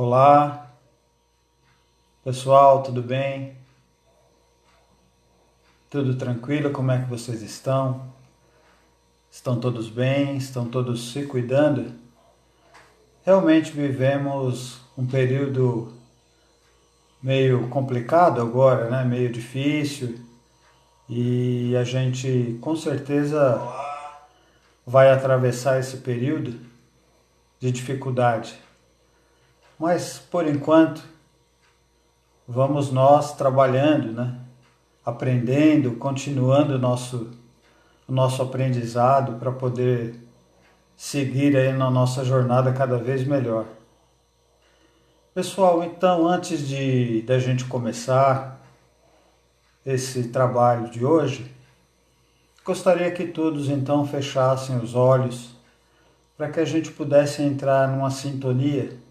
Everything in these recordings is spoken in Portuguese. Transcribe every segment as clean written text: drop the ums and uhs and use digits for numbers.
Olá, pessoal, tudo bem? Tudo tranquilo? Como é que vocês estão? Estão todos bem? Estão todos se cuidando? Realmente vivemos um período meio complicado agora, né? Meio difícil, e a gente com certeza vai atravessar esse período de dificuldade. Mas por enquanto, vamos nós trabalhando, né? Aprendendo, continuando o nosso aprendizado para poder seguir aí na nossa jornada cada vez melhor. Pessoal, então antes de da gente começar esse trabalho de hoje, gostaria que todos então fechassem os olhos para que a gente pudesse entrar numa sintonia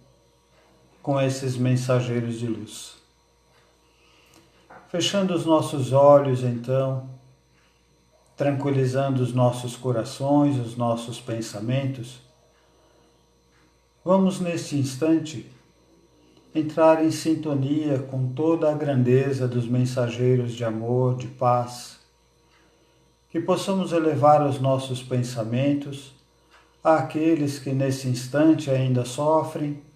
com esses mensageiros de luz. Fechando os nossos olhos então, tranquilizando os nossos corações, os nossos pensamentos, vamos neste instante entrar em sintonia com toda a grandeza dos mensageiros de amor, de paz, que possamos elevar os nossos pensamentos àqueles que nesse instante ainda sofrem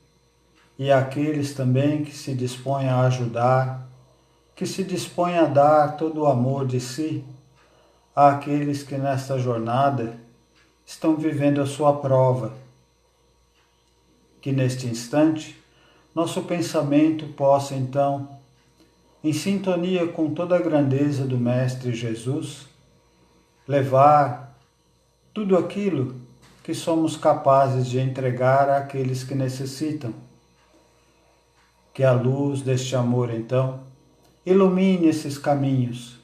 e àqueles também que se dispõem a ajudar, que se dispõem a dar todo o amor de si àqueles que nesta jornada estão vivendo a sua prova. Que neste instante nosso pensamento possa então, em sintonia com toda a grandeza do Mestre Jesus, levar tudo aquilo que somos capazes de entregar àqueles que necessitam. Que a luz deste amor então ilumine esses caminhos,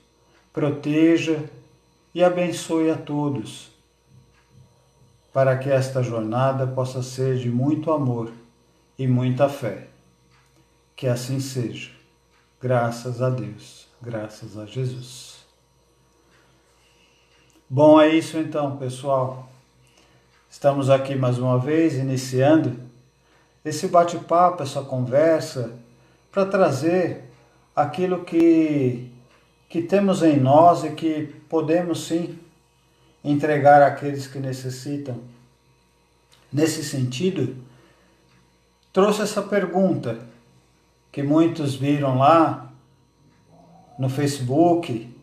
proteja e abençoe a todos, para que esta jornada possa ser de muito amor e muita fé. Que assim seja. Graças a Deus, graças a Jesus. Bom, é isso então, pessoal. Estamos aqui mais uma vez iniciando esse bate-papo, essa conversa, para trazer aquilo que temos em nós e que podemos sim entregar àqueles que necessitam. Nesse sentido, trouxe essa pergunta que muitos viram lá no Facebook: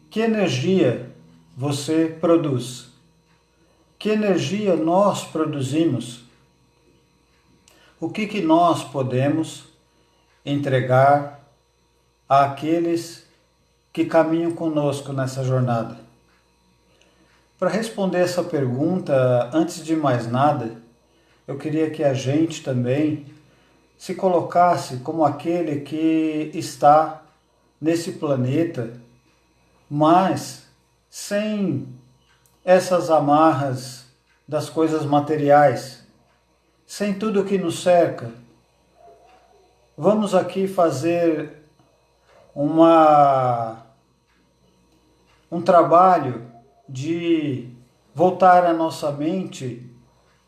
que energia você produz? Que energia nós produzimos? O que nós podemos entregar àqueles que caminham conosco nessa jornada? Para responder essa pergunta, antes de mais nada, eu queria que a gente também se colocasse como aquele que está nesse planeta, mas sem essas amarras das coisas materiais, sem tudo que nos cerca. Vamos aqui fazer um trabalho de voltar a nossa mente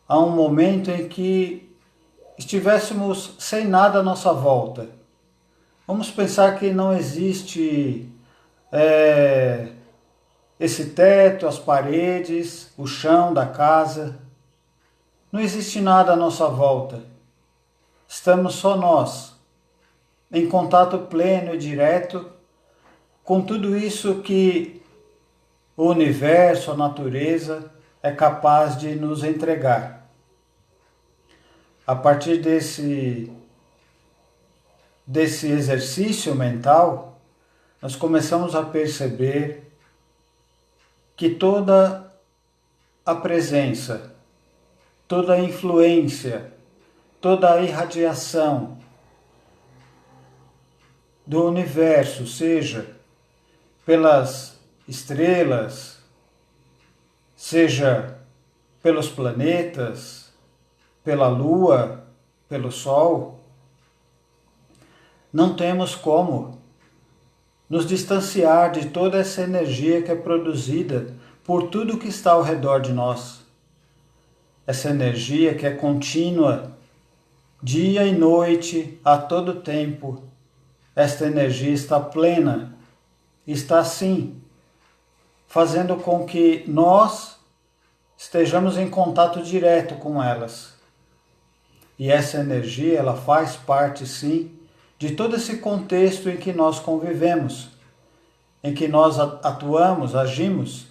a um momento em que estivéssemos sem nada à nossa volta. Vamos pensar que não existe esse teto, as paredes, o chão da casa. Não existe nada à nossa volta. Estamos só nós, em contato pleno e direto com tudo isso que o universo, a natureza é capaz de nos entregar. A partir desse exercício mental, nós começamos a perceber que toda a presença, toda a influência, toda a irradiação do universo, seja pelas estrelas, seja pelos planetas, pela Lua, pelo Sol, não temos como nos distanciar de toda essa energia que é produzida por tudo que está ao redor de nós. Essa energia que é contínua, Dia e noite, a todo tempo, esta energia está plena, está assim, fazendo com que nós estejamos em contato direto com elas. E essa energia, ela faz parte, sim, de todo esse contexto em que nós convivemos, em que nós atuamos, agimos,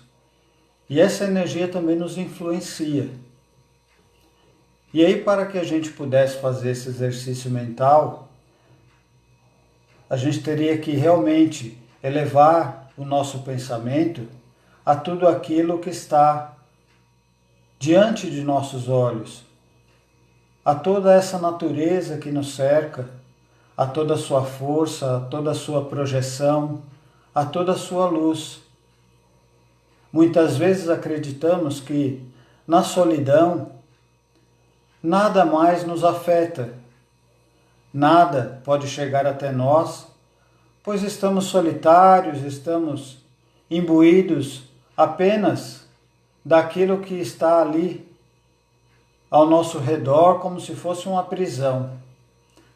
e essa energia também nos influencia. E aí, para que a gente pudesse fazer esse exercício mental, a gente teria que realmente elevar o nosso pensamento a tudo aquilo que está diante de nossos olhos, a toda essa natureza que nos cerca, a toda a sua força, a toda a sua projeção, a toda a sua luz. Muitas vezes acreditamos que na solidão nada mais nos afeta, nada pode chegar até nós, pois estamos solitários, estamos imbuídos apenas daquilo que está ali ao nosso redor, como se fosse uma prisão.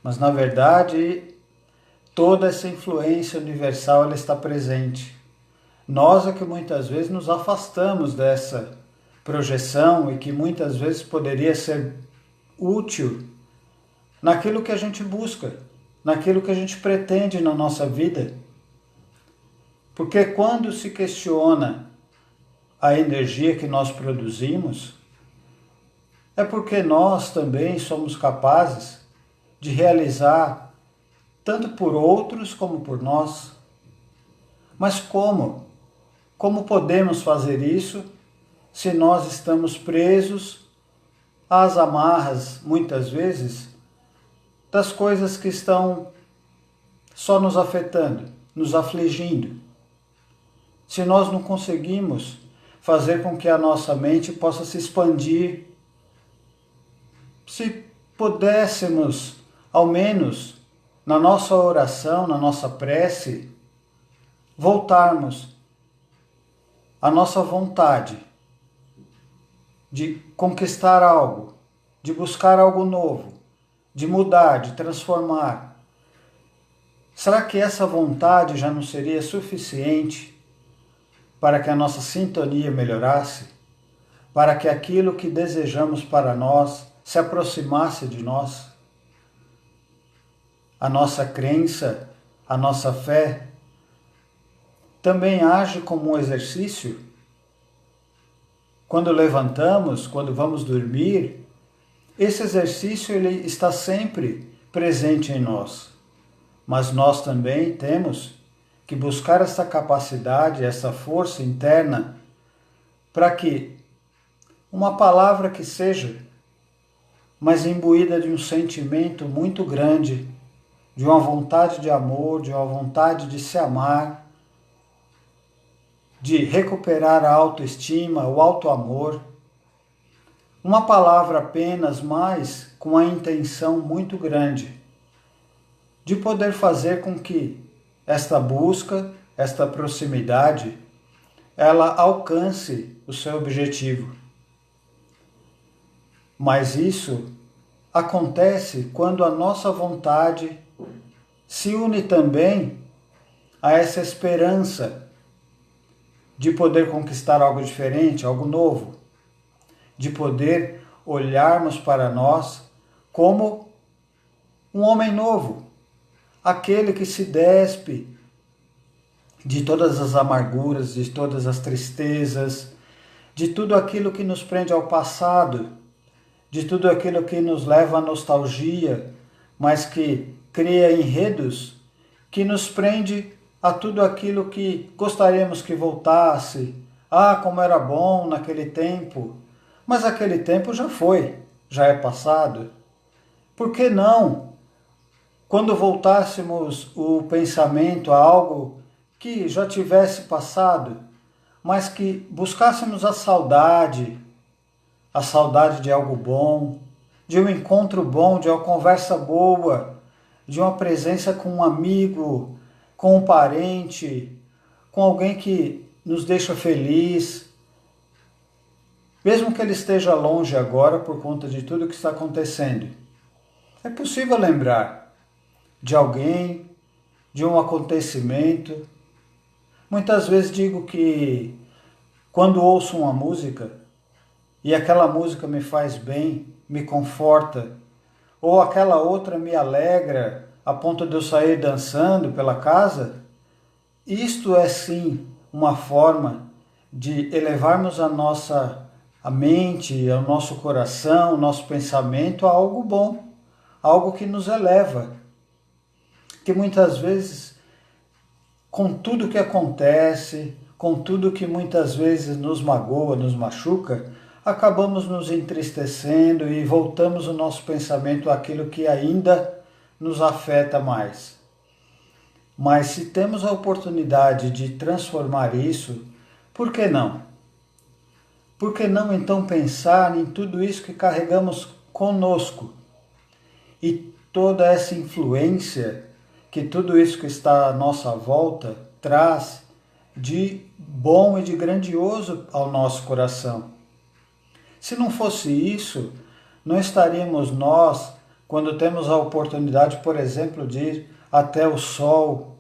Mas na verdade, toda essa influência universal ela está presente. Nós é que muitas vezes nos afastamos dessa projeção e que muitas vezes poderia ser útil naquilo que a gente busca, naquilo que a gente pretende na nossa vida. Porque quando se questiona a energia que nós produzimos, é porque nós também somos capazes de realizar tanto por outros como por nós. Mas como? Como podemos fazer isso se nós estamos presos às amarras, muitas vezes, das coisas que estão só nos afetando, nos afligindo? Se nós não conseguimos fazer com que a nossa mente possa se expandir, se pudéssemos, ao menos na nossa oração, na nossa prece, voltarmos à nossa vontade de conquistar algo, de buscar algo novo, de mudar, de transformar. Será que essa vontade já não seria suficiente para que a nossa sintonia melhorasse? Para que aquilo que desejamos para nós se aproximasse de nós? A nossa crença, a nossa fé, também age como um exercício. Quando levantamos, quando vamos dormir, esse exercício ele está sempre presente em nós. Mas nós também temos que buscar essa capacidade, essa força interna, para que uma palavra que seja, mas imbuída de um sentimento muito grande, de uma vontade de amor, de uma vontade de se amar, de recuperar a autoestima, o autoamor. Uma palavra apenas, mas com a intenção muito grande de poder fazer com que esta busca, esta proximidade, ela alcance o seu objetivo. Mas isso acontece quando a nossa vontade se une também a essa esperança de poder conquistar algo diferente, algo novo, de poder olharmos para nós como um homem novo, aquele que se despe de todas as amarguras, de todas as tristezas, de tudo aquilo que nos prende ao passado, de tudo aquilo que nos leva à nostalgia, mas que cria enredos que nos prende a tudo aquilo que gostaríamos que voltasse. Ah, como era bom naquele tempo. Mas aquele tempo já foi, já é passado. Por que não, quando voltássemos o pensamento a algo que já tivesse passado, mas que buscássemos a saudade de algo bom, de um encontro bom, de uma conversa boa, de uma presença com um amigo, com um parente, com alguém que nos deixa feliz, mesmo que ele esteja longe agora por conta de tudo que está acontecendo. É possível lembrar de alguém, de um acontecimento. Muitas vezes digo que quando ouço uma música e aquela música me faz bem, me conforta, ou aquela outra me alegra a ponto de eu sair dançando pela casa, isto é sim uma forma de elevarmos a mente, o nosso coração, o nosso pensamento a algo bom, algo que nos eleva. Que muitas vezes, com tudo que acontece, com tudo que muitas vezes nos magoa, nos machuca, acabamos nos entristecendo e voltamos o nosso pensamento àquilo que ainda nos afeta mais. Mas se temos a oportunidade de transformar isso, por que não? Por que não então pensar em tudo isso que carregamos conosco e toda essa influência que tudo isso que está à nossa volta traz de bom e de grandioso ao nosso coração? Se não fosse isso, não estaríamos nós, quando temos a oportunidade, por exemplo, de ir até o sol,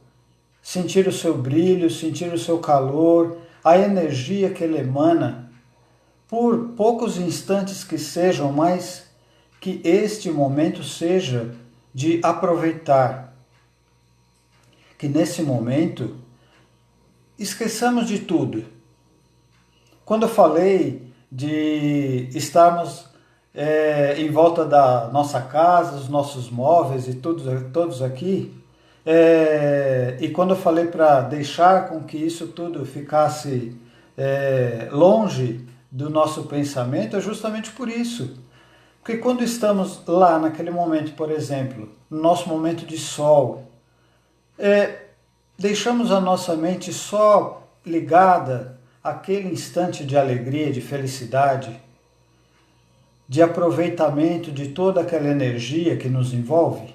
sentir o seu brilho, sentir o seu calor, a energia que ele emana, por poucos instantes que sejam, mas que este momento seja de aproveitar. Que nesse momento esqueçamos de tudo. Quando eu falei de estarmos em volta da nossa casa, os nossos móveis e todos aqui, e quando eu falei para deixar com que isso tudo ficasse longe do nosso pensamento, é justamente por isso. Porque quando estamos lá naquele momento, por exemplo, no nosso momento de sol, deixamos a nossa mente só ligada àquele instante de alegria, de felicidade, de aproveitamento de toda aquela energia que nos envolve.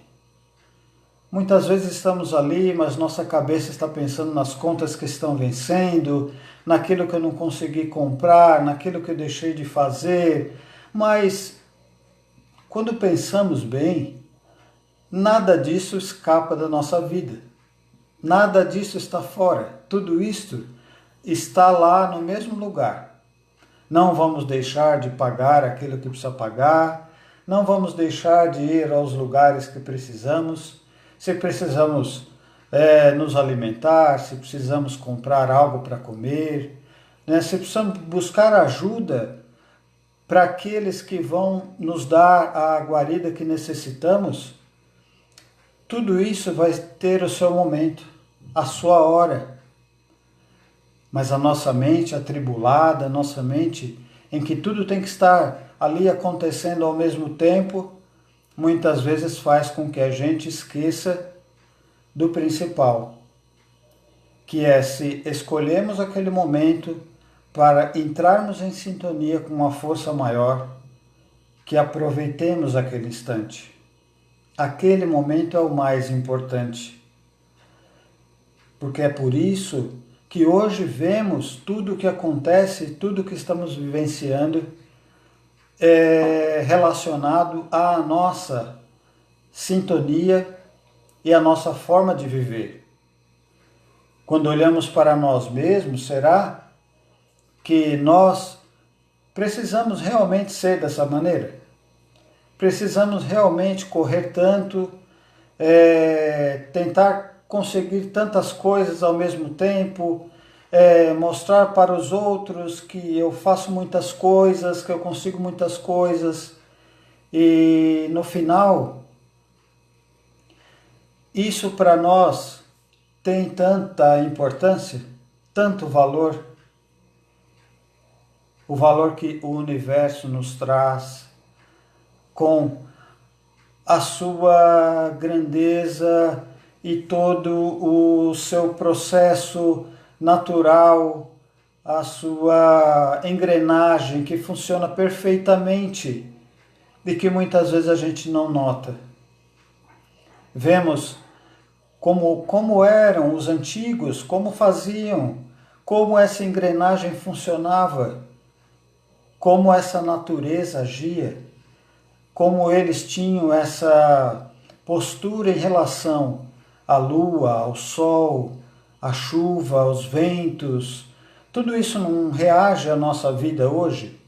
Muitas vezes estamos ali, mas nossa cabeça está pensando nas contas que estão vencendo, naquilo que eu não consegui comprar, naquilo que eu deixei de fazer. Mas quando pensamos bem, nada disso escapa da nossa vida. Nada disso está fora. Tudo isto está lá no mesmo lugar. Não vamos deixar de pagar aquilo que precisa pagar, não vamos deixar de ir aos lugares que precisamos. Se precisamos nos alimentar, se precisamos comprar algo para comer, né? Se precisamos buscar ajuda para aqueles que vão nos dar a guarida que necessitamos, tudo isso vai ter o seu momento, a sua hora. Mas a nossa mente atribulada, a nossa mente em que tudo tem que estar ali acontecendo ao mesmo tempo, muitas vezes faz com que a gente esqueça do principal, que é se escolhemos aquele momento para entrarmos em sintonia com uma força maior, que aproveitemos aquele instante. Aquele momento é o mais importante, porque é por isso que hoje vemos tudo o que acontece, tudo o que estamos vivenciando relacionado à nossa sintonia e à nossa forma de viver. Quando olhamos para nós mesmos, será que nós precisamos realmente ser dessa maneira? Precisamos realmente correr tanto, tentar conseguir tantas coisas ao mesmo tempo, mostrar para os outros que eu faço muitas coisas, que eu consigo muitas coisas, e no final, isso para nós tem tanta importância, tanto valor, o valor que o universo nos traz, com a sua grandeza e todo o seu processo natural, a sua engrenagem que funciona perfeitamente e que muitas vezes a gente não nota. Vemos como eram os antigos, como faziam, como essa engrenagem funcionava, como essa natureza agia. como eles tinham essa postura em relação à lua, ao sol, à chuva, aos ventos. Tudo isso não reage à nossa vida hoje?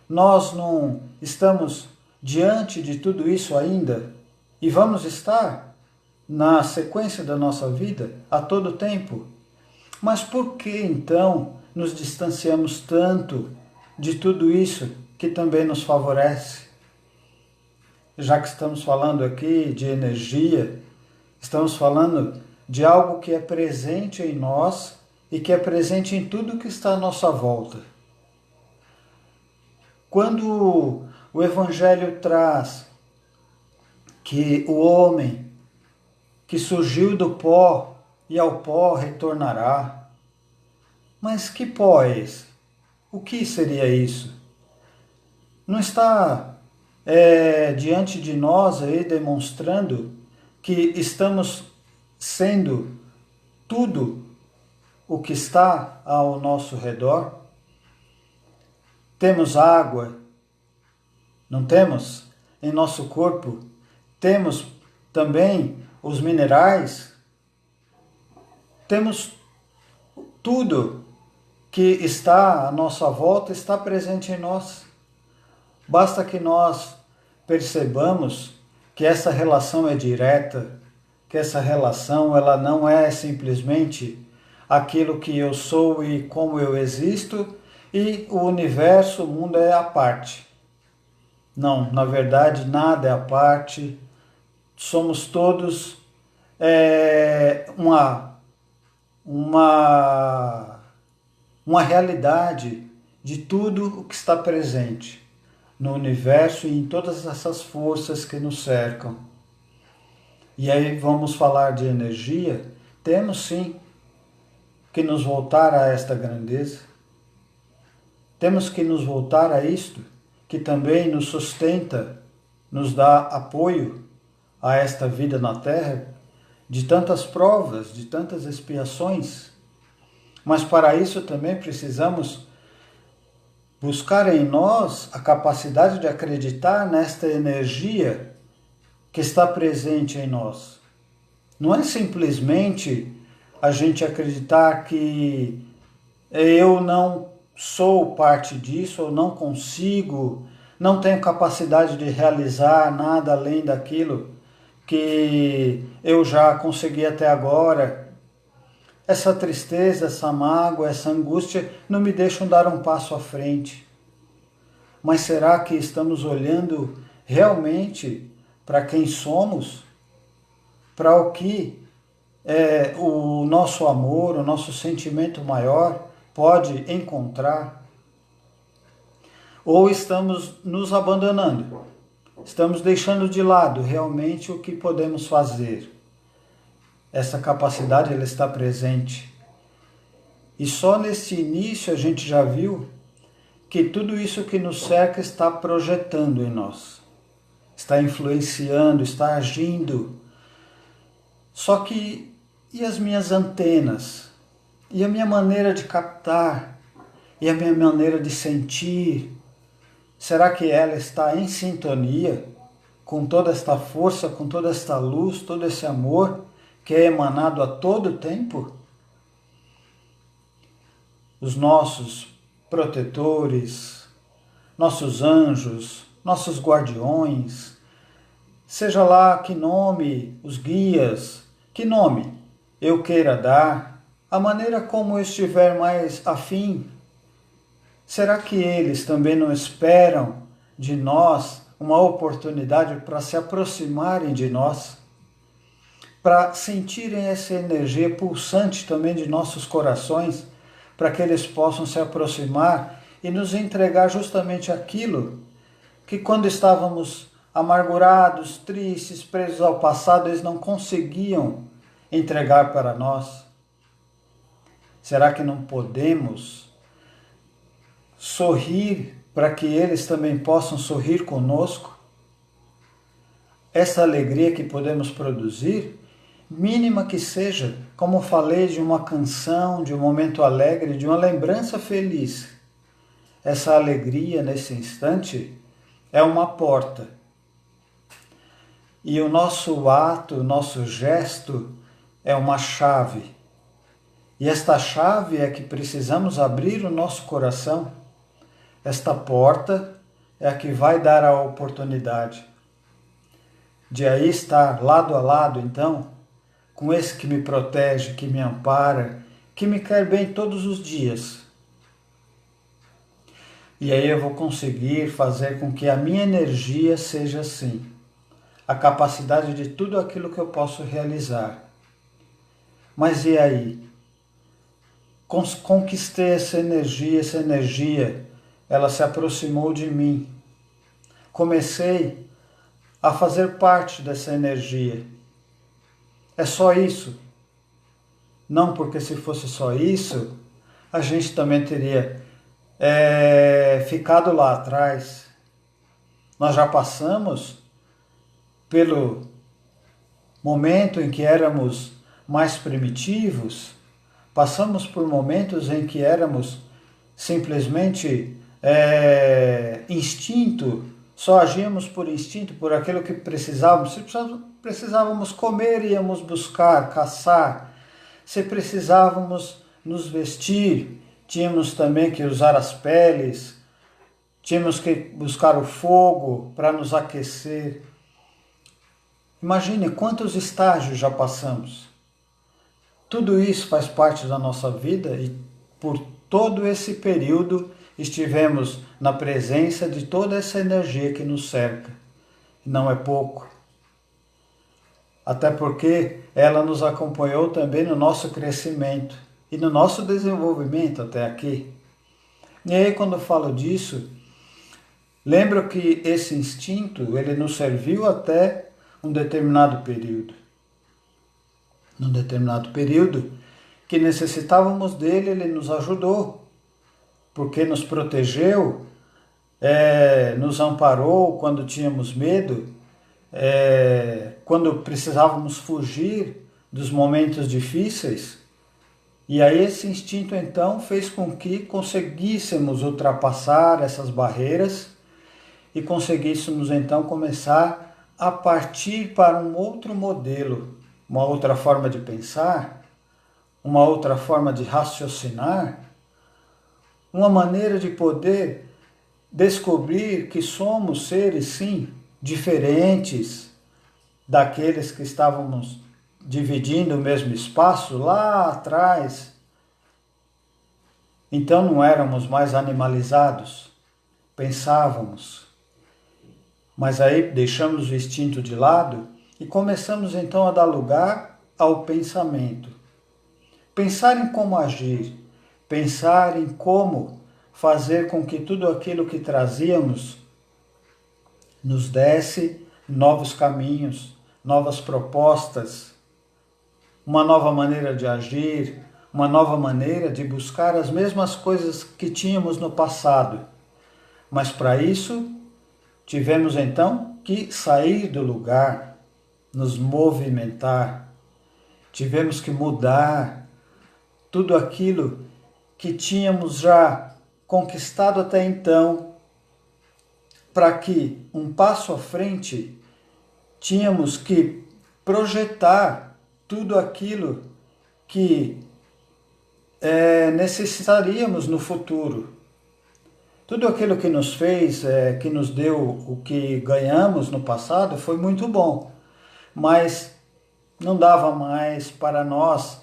Nós não estamos diante de tudo isso ainda? E vamos estar na sequência da nossa vida a todo tempo? Mas por que então nos distanciamos tanto de tudo isso que também nos favorece? Já que estamos falando aqui de energia, estamos falando de algo que é presente em nós e que é presente em tudo que está à nossa volta. Quando o Evangelho traz que o homem que surgiu do pó e ao pó retornará, mas que pó é esse? O que seria isso? Não está diante de nós aí demonstrando que estamos sendo tudo o que está ao nosso redor? Temos água, não temos? Em nosso corpo temos também os minerais, temos tudo que está à nossa volta, está presente em nós. Basta que nós percebamos que essa relação é direta, que essa relação ela não é simplesmente aquilo que eu sou e como eu existo, e o universo, o mundo é a parte. Não, na verdade, nada é a parte. Somos todos uma realidade de tudo o que está presente no universo e em todas essas forças que nos cercam. E aí vamos falar de energia? Temos sim que nos voltar a esta grandeza. Temos que nos voltar a isto, que também nos sustenta, nos dá apoio a esta vida na Terra, de tantas provas, de tantas expiações. Mas para isso também precisamos buscar em nós a capacidade de acreditar nesta energia que está presente em nós. Não é simplesmente a gente acreditar que eu não sou parte disso, ou não consigo, não tenho capacidade de realizar nada além daquilo que eu já consegui até agora. Essa tristeza, essa mágoa, essa angústia não me deixam dar um passo à frente. Mas será que estamos olhando realmente para quem somos? Para o que o nosso amor, o nosso sentimento maior pode encontrar? Ou estamos nos abandonando? Estamos deixando de lado realmente o que podemos fazer? Essa capacidade ela está presente. E só nesse início a gente já viu que tudo isso que nos cerca está projetando em nós. Está influenciando, está agindo. Só que, e as minhas antenas? E a minha maneira de captar? E a minha maneira de sentir? Será que ela está em sintonia com toda esta força, com toda esta luz, todo esse amor que é emanado a todo tempo? Os nossos protetores, nossos anjos, nossos guardiões, seja lá que nome, os guias, que nome eu queira dar, a maneira como eu estiver mais afim, será que eles também não esperam de nós uma oportunidade para se aproximarem de nós, para sentirem essa energia pulsante também de nossos corações, para que eles possam se aproximar e nos entregar justamente aquilo que quando estávamos amargurados, tristes, presos ao passado, eles não conseguiam entregar para nós? Será que não podemos sorrir para que eles também possam sorrir conosco? Essa alegria que podemos produzir, mínima que seja, como falei, de uma canção, de um momento alegre, de uma lembrança feliz. Essa alegria nesse instante é uma porta E o nosso ato, o nosso gesto é uma chave. E esta chave é que precisamos abrir o nosso coração. Esta porta é a que vai dar a oportunidade de aí estar lado a lado, então, com esse que me protege, que me ampara, que me quer bem todos os dias. E aí eu vou conseguir fazer com que a minha energia seja assim, a capacidade de tudo aquilo que eu posso realizar. Mas e aí? Conquistei essa energia, ela se aproximou de mim. Comecei a fazer parte dessa energia. É só isso? Não, porque se fosse só isso, a gente também teria ficado lá atrás. Nós já passamos pelo momento em que éramos mais primitivos, passamos por momentos em que éramos simplesmente instinto, só agíamos por instinto, por aquilo que precisávamos. Se precisávamos comer, íamos buscar, caçar. Se precisávamos nos vestir, tínhamos também que usar as peles, tínhamos que buscar o fogo para nos aquecer. Imagine quantos estágios já passamos. Tudo isso faz parte da nossa vida e por todo esse período estivemos na presença de toda essa energia que nos cerca. Não é pouco. Até porque ela nos acompanhou também no nosso crescimento e no nosso desenvolvimento até aqui. E aí quando eu falo disso, lembro que esse instinto, ele nos serviu até um determinado período. Num determinado período que necessitávamos dele, ele nos ajudou, porque nos protegeu, nos amparou quando tínhamos medo, quando precisávamos fugir dos momentos difíceis. E aí esse instinto então fez com que conseguíssemos ultrapassar essas barreiras e conseguíssemos então começar a partir para um outro modelo, uma outra forma de pensar, uma outra forma de raciocinar, uma maneira de poder descobrir que somos seres, sim, diferentes daqueles que estávamos dividindo o mesmo espaço lá atrás. Então não éramos mais animalizados, pensávamos. Mas aí deixamos o instinto de lado e começamos então a dar lugar ao pensamento. Pensar em como agir, pensar em como fazer com que tudo aquilo que trazíamos nos desse novos caminhos, novas propostas, uma nova maneira de agir, uma nova maneira de buscar as mesmas coisas que tínhamos no passado. Mas para isso, tivemos então que sair do lugar, nos movimentar, tivemos que mudar tudo aquilo que tínhamos já conquistado até então, para que um passo à frente tínhamos que projetar tudo aquilo que necessitaríamos no futuro. Tudo aquilo que nos fez, que nos deu o que ganhamos no passado foi muito bom, mas não dava mais para nós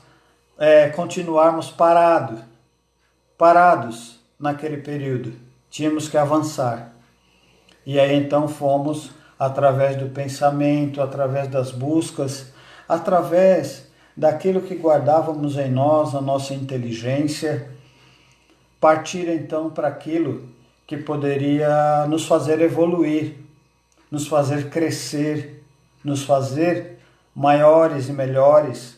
continuarmos parados naquele período. Tínhamos que avançar. E aí então fomos, através do pensamento, através das buscas, através daquilo que guardávamos em nós, a nossa inteligência, partir então para aquilo que poderia nos fazer evoluir, nos fazer crescer, nos fazer maiores e melhores.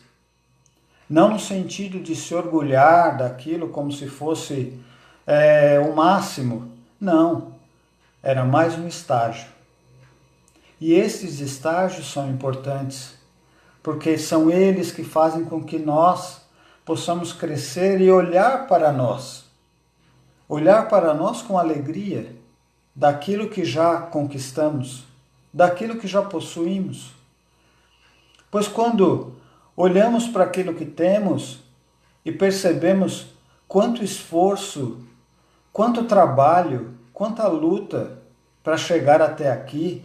Não no sentido de se orgulhar daquilo como se fosse o máximo. Não, era mais um estágio. E esses estágios são importantes, porque são eles que fazem com que nós possamos crescer e olhar para nós. Olhar para nós com alegria daquilo que já conquistamos. daquilo que já possuímos. Pois quando olhamos para aquilo que temos e percebemos quanto esforço, quanto trabalho, quanta luta para chegar até aqui,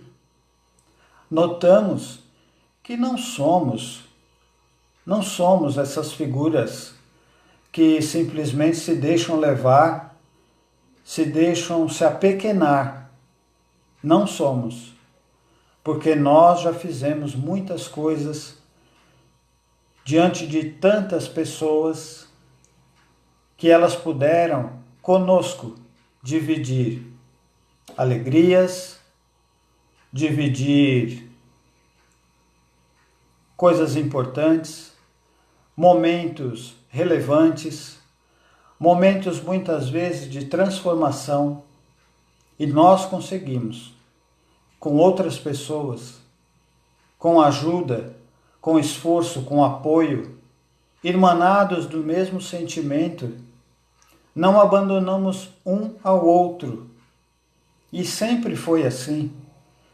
notamos que não somos essas figuras que simplesmente se deixam levar, se deixam se apequenar. Não somos, porque nós já fizemos muitas coisas diante de tantas pessoas que elas puderam conosco dividir alegrias, dividir coisas importantes, momentos relevantes, momentos muitas vezes de transformação, e nós conseguimos, com outras pessoas, com ajuda, com esforço, com apoio, irmanados do mesmo sentimento, não abandonamos um ao outro. E sempre foi assim,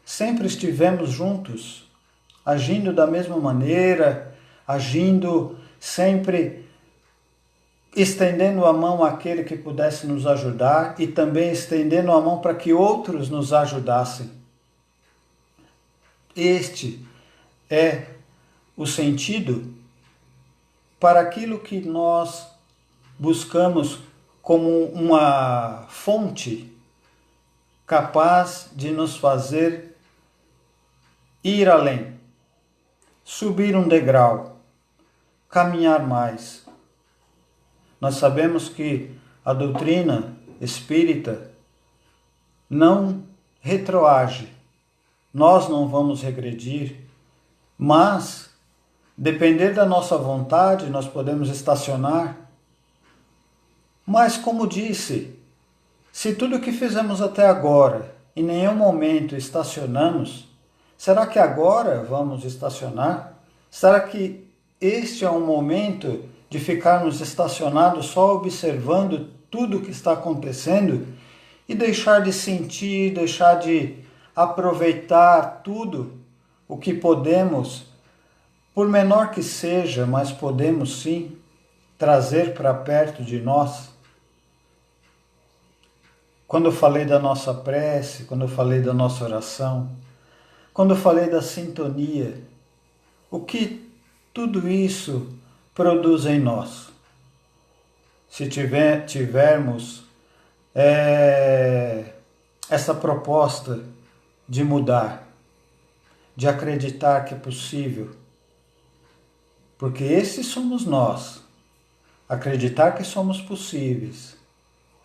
sempre estivemos juntos, agindo da mesma maneira, agindo sempre estendendo a mão àquele que pudesse nos ajudar e também estendendo a mão para que outros nos ajudassem. Este é o sentido para aquilo que nós buscamos como uma fonte capaz de nos fazer ir além, subir um degrau, caminhar mais. Nós sabemos que a doutrina espírita não retroage, nós não vamos regredir, mas, depender da nossa vontade, nós podemos estacionar. Mas, como disse, se tudo o que fizemos até agora, em nenhum momento estacionamos, será que agora vamos estacionar? Será que este é um momento de ficarmos estacionados só observando tudo o que está acontecendo e deixar de sentir, deixar de aproveitar tudo o que podemos, por menor que seja, mas podemos sim trazer para perto de nós? Quando eu falei da nossa prece, quando eu falei da nossa oração, quando eu falei da sintonia, o que tudo isso produz em nós? Se tivermos essa proposta de mudar, de acreditar que é possível, porque esses somos nós, acreditar que somos possíveis,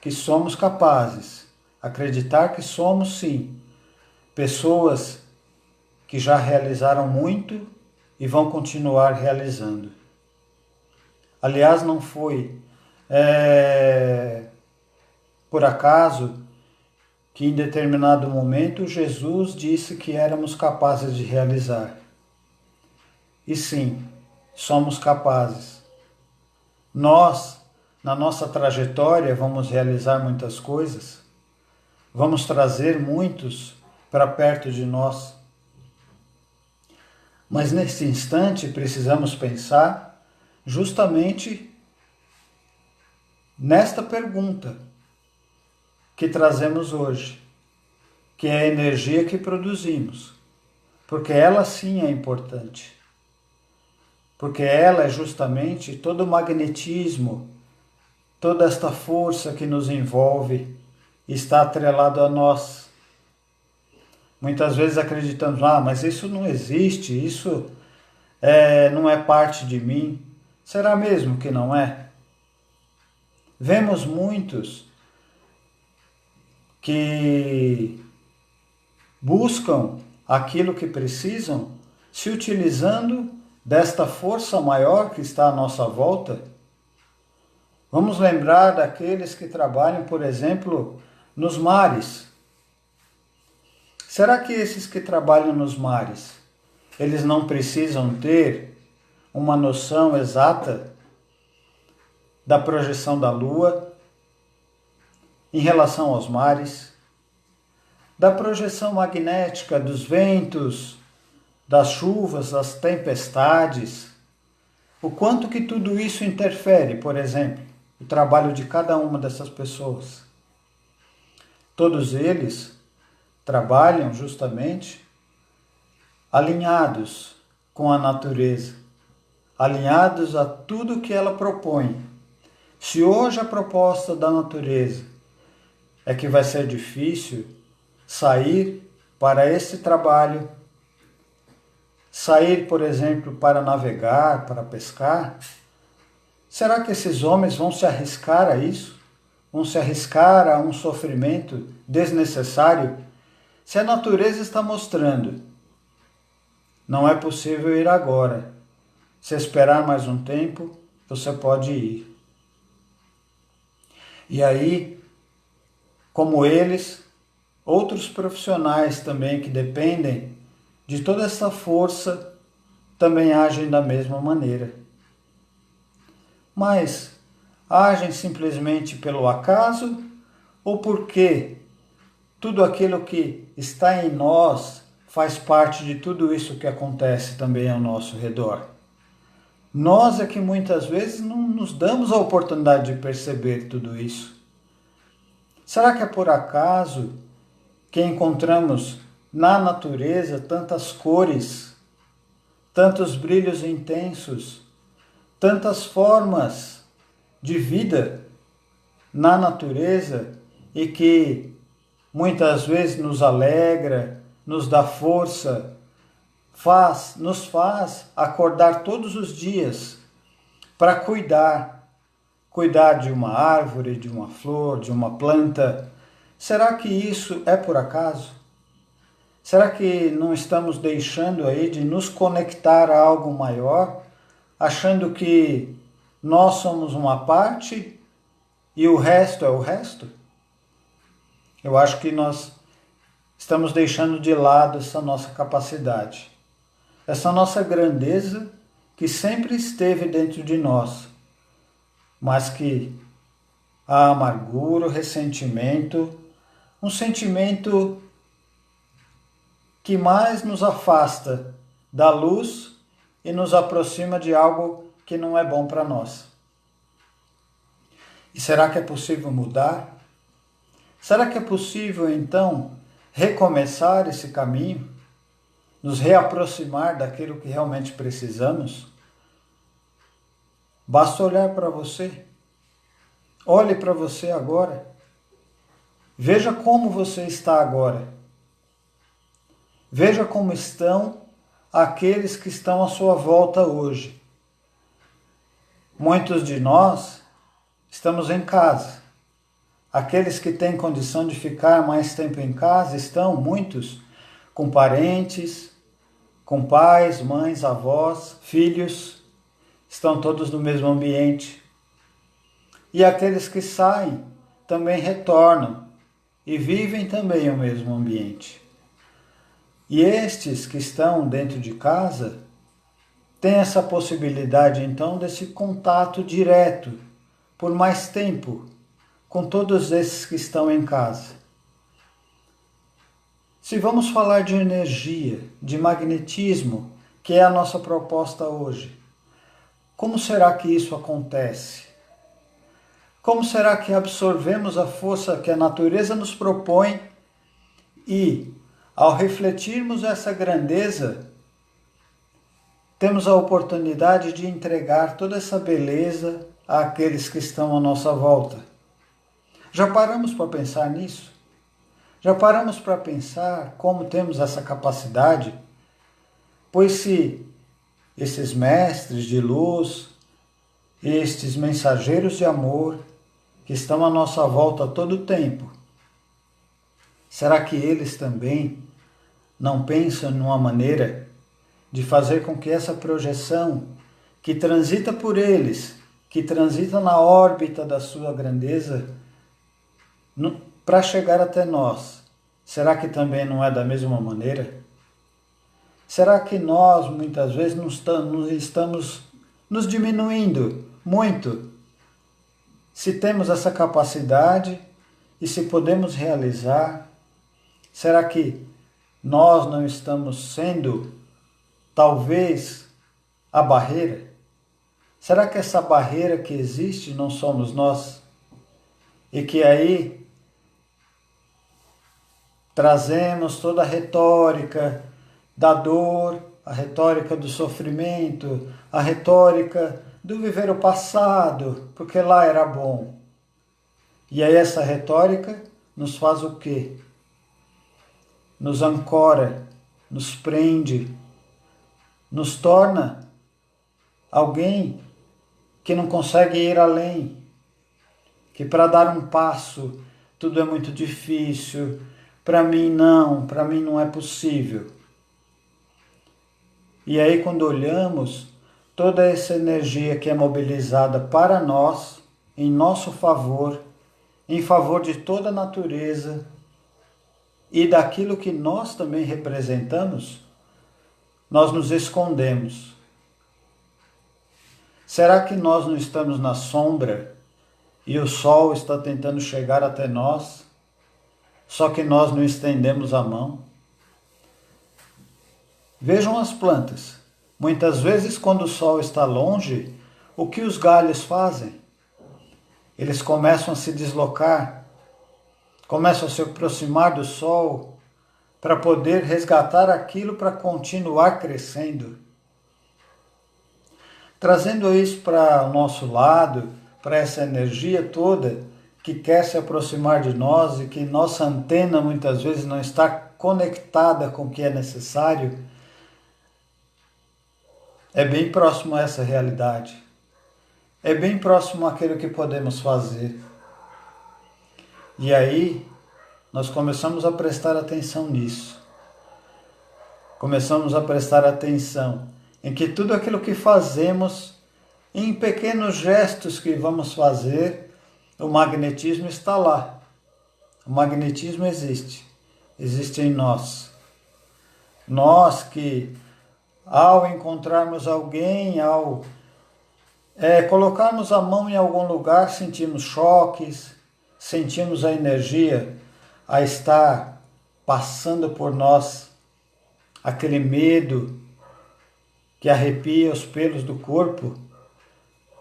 que somos capazes, acreditar que somos sim pessoas que já realizaram muito e vão continuar realizando. Aliás, não foi por acaso que em determinado momento Jesus disse que éramos capazes de realizar. E sim, somos capazes. Nós, na nossa trajetória, vamos realizar muitas coisas, vamos trazer muitos para perto de nós. Mas nesse instante precisamos pensar justamente nesta pergunta que trazemos hoje, que é a energia que produzimos, porque ela sim é importante, porque ela é justamente todo o magnetismo, toda esta força que nos envolve está atrelado a nós. Muitas vezes acreditamos, mas isso não existe, isso não é parte de mim. Será mesmo que não é? Vemos muitos que buscam aquilo que precisam, se utilizando desta força maior que está à nossa volta. Vamos lembrar daqueles que trabalham, por exemplo, nos mares. Será que esses que trabalham nos mares, eles não precisam ter uma noção exata da projeção da Lua em relação aos mares, da projeção magnética dos ventos, das chuvas, das tempestades, o quanto que tudo isso interfere, por exemplo, o trabalho de cada uma dessas pessoas. Todos eles trabalham justamente alinhados com a natureza, alinhados a tudo que ela propõe. Se hoje a proposta da natureza é que vai ser difícil sair para esse trabalho, sair, por exemplo, para navegar, para pescar, será que esses homens vão se arriscar a isso? Vão se arriscar a um sofrimento desnecessário? Se a natureza está mostrando, não é possível ir agora. Se esperar mais um tempo, você pode ir. E aí, como eles, outros profissionais também que dependem de toda essa força também agem da mesma maneira. Mas agem simplesmente pelo acaso ou porque tudo aquilo que está em nós faz parte de tudo isso que acontece também ao nosso redor? Nós é que muitas vezes não nos damos a oportunidade de perceber tudo isso. Será que é por acaso que encontramos na natureza tantas cores, tantos brilhos intensos, tantas formas de vida na natureza e que muitas vezes nos alegra, nos dá força, nos faz acordar todos os dias para cuidar de uma árvore, de uma flor, de uma planta? Será que isso é por acaso? Será que não estamos deixando aí de nos conectar a algo maior, achando que nós somos uma parte e o resto é o resto? Eu acho que nós estamos deixando de lado essa nossa capacidade, essa nossa grandeza que sempre esteve dentro de nós, mas que a amargura, o ressentimento, um sentimento que mais nos afasta da luz e nos aproxima de algo que não é bom para nós. E será que é possível mudar? Será que é possível, então, recomeçar esse caminho? Nos reaproximar daquilo que realmente precisamos? Basta olhar para você. Olhe para você agora. Veja como você está agora. Veja como estão aqueles que estão à sua volta hoje. Muitos de nós estamos em casa. Aqueles que têm condição de ficar mais tempo em casa estão, muitos, com parentes, com pais, mães, avós, filhos, estão todos no mesmo ambiente. E aqueles que saem também retornam e vivem também o mesmo ambiente. E estes que estão dentro de casa têm essa possibilidade então desse contato direto, por mais tempo, com todos esses que estão em casa. Se vamos falar de energia, de magnetismo, que é a nossa proposta hoje, como será que isso acontece? Como será que absorvemos a força que a natureza nos propõe e, ao refletirmos essa grandeza, temos a oportunidade de entregar toda essa beleza àqueles que estão à nossa volta? Já paramos para pensar nisso? Já paramos para pensar como temos essa capacidade? Pois se esses mestres de luz, estes mensageiros de amor, que estão à nossa volta a todo o tempo, será que eles também não pensam numa maneira de fazer com que essa projeção que transita por eles, que transita na órbita da sua grandeza, para chegar até nós, será que também não é da mesma maneira? Será que nós muitas vezes não estamos nos diminuindo muito? Se temos essa capacidade e se podemos realizar, Será que nós não estamos sendo, talvez, a barreira? Será que essa barreira que existe não somos nós? E que aí trazemos toda a retórica da dor, a retórica do sofrimento, a retórica do viver o passado, porque lá era bom. E aí essa retórica nos faz o quê? Nos ancora, nos prende, nos torna alguém que não consegue ir além, que para dar um passo tudo é muito difícil, para mim não é possível. E aí quando olhamos toda essa energia que é mobilizada para nós, em nosso favor, em favor de toda a natureza e daquilo que nós também representamos, nós nos escondemos. Será que nós não estamos na sombra e o sol está tentando chegar até nós, só que nós não estendemos a mão? Vejam as plantas. Muitas vezes, quando o sol está longe, o que os galhos fazem? Eles começam a se deslocar, começam a se aproximar do sol para poder resgatar aquilo para continuar crescendo. Trazendo isso para o nosso lado, para essa energia toda que quer se aproximar de nós e que nossa antena muitas vezes não está conectada com o que é necessário, é bem próximo a essa realidade. É bem próximo àquilo que podemos fazer. E aí, nós começamos a prestar atenção nisso. Começamos a prestar atenção em que tudo aquilo que fazemos, em pequenos gestos que vamos fazer, o magnetismo está lá. O magnetismo existe em nós. Nós que, ao encontrarmos alguém, ao colocarmos a mão em algum lugar, sentimos choques, sentimos a energia a estar passando por nós, aquele medo que arrepia os pelos do corpo,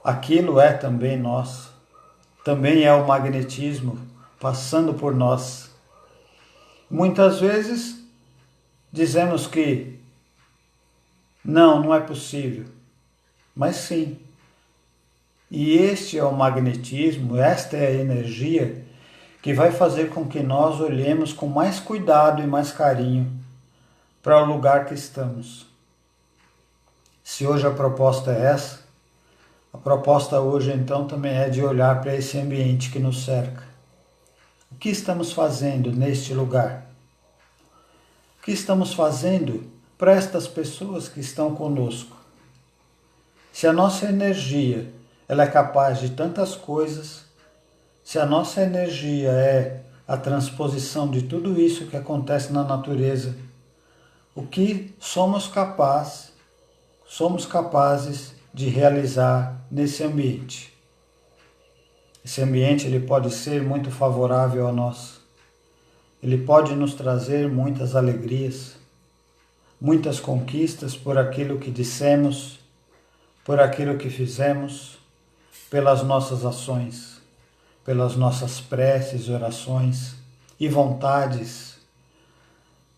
aquilo é também nós, também é o magnetismo passando por nós. Muitas vezes dizemos que não é possível, mas sim. E este é o magnetismo, esta é a energia que vai fazer com que nós olhemos com mais cuidado e mais carinho para o lugar que estamos. Se hoje a proposta é essa, a proposta hoje então também é de olhar para esse ambiente que nos cerca. O que estamos fazendo neste lugar? O que estamos fazendo para estas pessoas que estão conosco? Se a nossa energia ela é capaz de tantas coisas, se a nossa energia é a transposição de tudo isso que acontece na natureza, o que somos capazes de realizar nesse ambiente? Esse ambiente ele pode ser muito favorável a nós. Ele pode nos trazer muitas alegrias, muitas conquistas por aquilo que dissemos, por aquilo que fizemos, pelas nossas ações, pelas nossas preces, orações e vontades.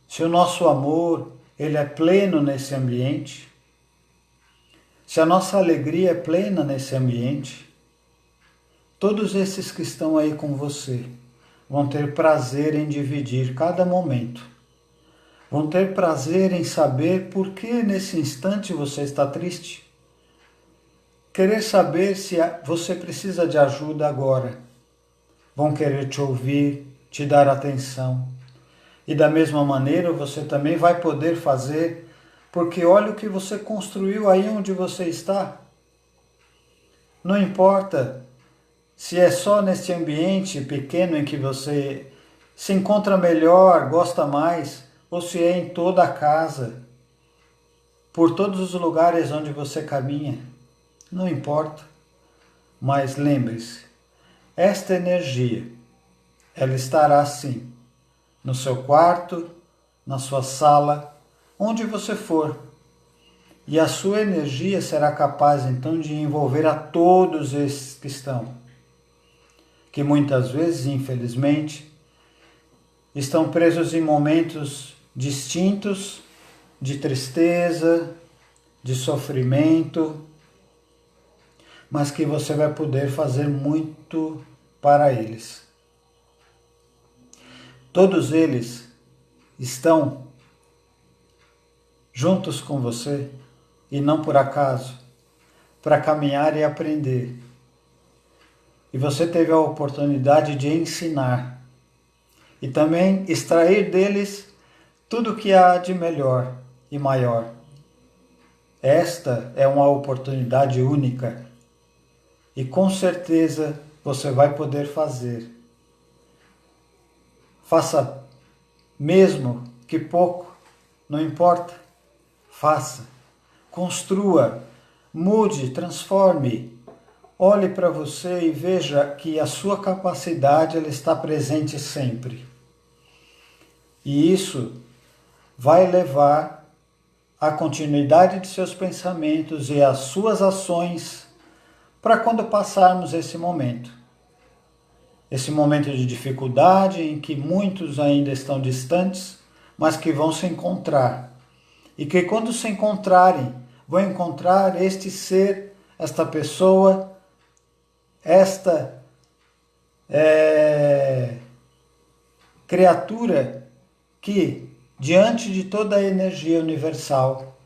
Se o nosso amor ele é pleno nesse ambiente, se a nossa alegria é plena nesse ambiente, todos esses que estão aí com você vão ter prazer em dividir cada momento. Vão ter prazer em saber por que nesse instante você está triste. Querer saber se você precisa de ajuda agora. Vão querer te ouvir, te dar atenção. E da mesma maneira você também vai poder fazer, porque olha o que você construiu aí onde você está. Não importa se é só neste ambiente pequeno em que você se encontra melhor, gosta mais, ou se é em toda a casa, por todos os lugares onde você caminha. Não importa, mas lembre-se, esta energia, ela estará sim no seu quarto, na sua sala, onde você for. E a sua energia será capaz então de envolver a todos esses que estão, que muitas vezes, infelizmente, estão presos em momentos distintos de tristeza, de sofrimento, mas que você vai poder fazer muito para eles. Todos eles estão juntos com você, e não por acaso, para caminhar e aprender. E você teve a oportunidade de ensinar e também extrair deles tudo o que há de melhor e maior. Esta é uma oportunidade única e com certeza você vai poder fazer. Faça, mesmo que pouco, não importa, faça, construa, mude, transforme. Olhe para você e veja que a sua capacidade ela está presente sempre. E isso vai levar à continuidade de seus pensamentos e às suas ações para quando passarmos esse momento. Esse momento de dificuldade em que muitos ainda estão distantes, mas que vão se encontrar. E que quando se encontrarem, vão encontrar este ser, esta pessoa, esta criatura que, diante de toda a energia universal,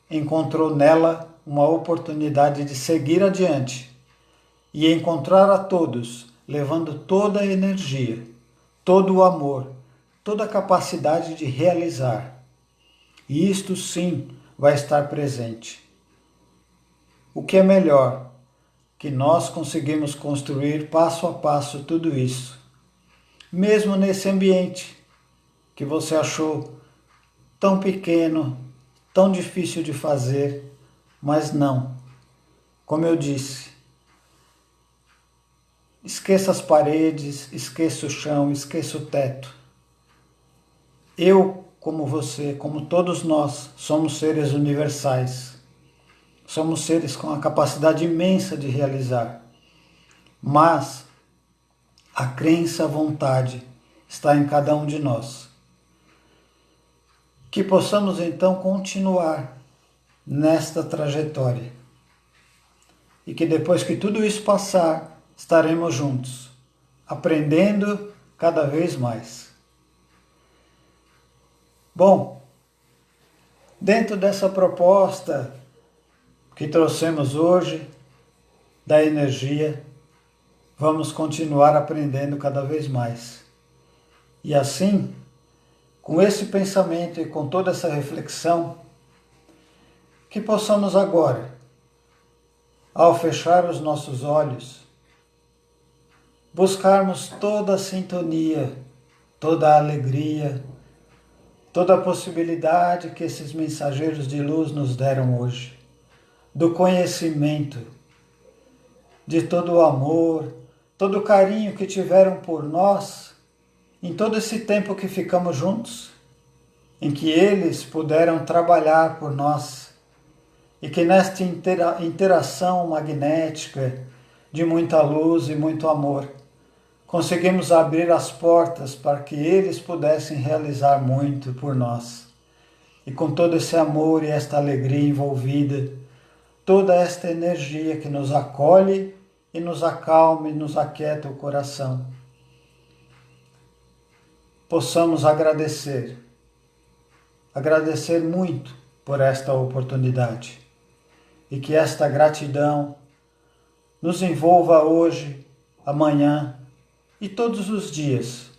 encontrou nela uma oportunidade de seguir adiante e encontrar a todos, levando toda a energia, todo o amor, toda a capacidade de realizar. E isto sim vai estar presente. O que é melhor? Que nós conseguimos construir passo a passo tudo isso, mesmo nesse ambiente que você achou tão pequeno, tão difícil de fazer, mas não. Como eu disse, esqueça as paredes, esqueça o chão, esqueça o teto. Eu, como você, como todos nós, somos seres universais. Somos seres com a capacidade imensa de realizar. Mas a crença, a vontade está em cada um de nós. Que possamos então continuar nesta trajetória. E que depois que tudo isso passar, estaremos juntos, aprendendo cada vez mais. Bom, dentro dessa proposta que trouxemos hoje, da energia, vamos continuar aprendendo cada vez mais. E assim, com esse pensamento e com toda essa reflexão, que possamos agora, ao fechar os nossos olhos, buscarmos toda a sintonia, toda a alegria, toda a possibilidade que esses mensageiros de luz nos deram hoje, do conhecimento, de todo o amor, todo o carinho que tiveram por nós, em todo esse tempo que ficamos juntos, em que eles puderam trabalhar por nós, e que nesta interação magnética de muita luz e muito amor, conseguimos abrir as portas para que eles pudessem realizar muito por nós. E com todo esse amor e esta alegria envolvida, toda esta energia que nos acolhe e nos acalma e nos aquieta o coração, possamos agradecer muito por esta oportunidade. E que esta gratidão nos envolva hoje, amanhã e todos os dias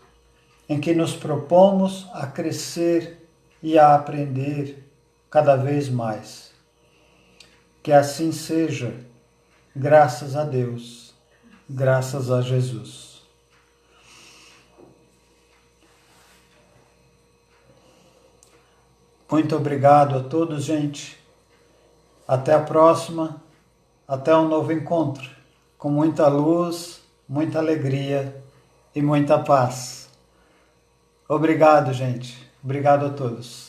em que nos propomos a crescer e a aprender cada vez mais. Que assim seja, graças a Deus, graças a Jesus. Muito obrigado a todos, gente. Até a próxima, até um novo encontro, com muita luz, muita alegria e muita paz. Obrigado, gente. Obrigado a todos.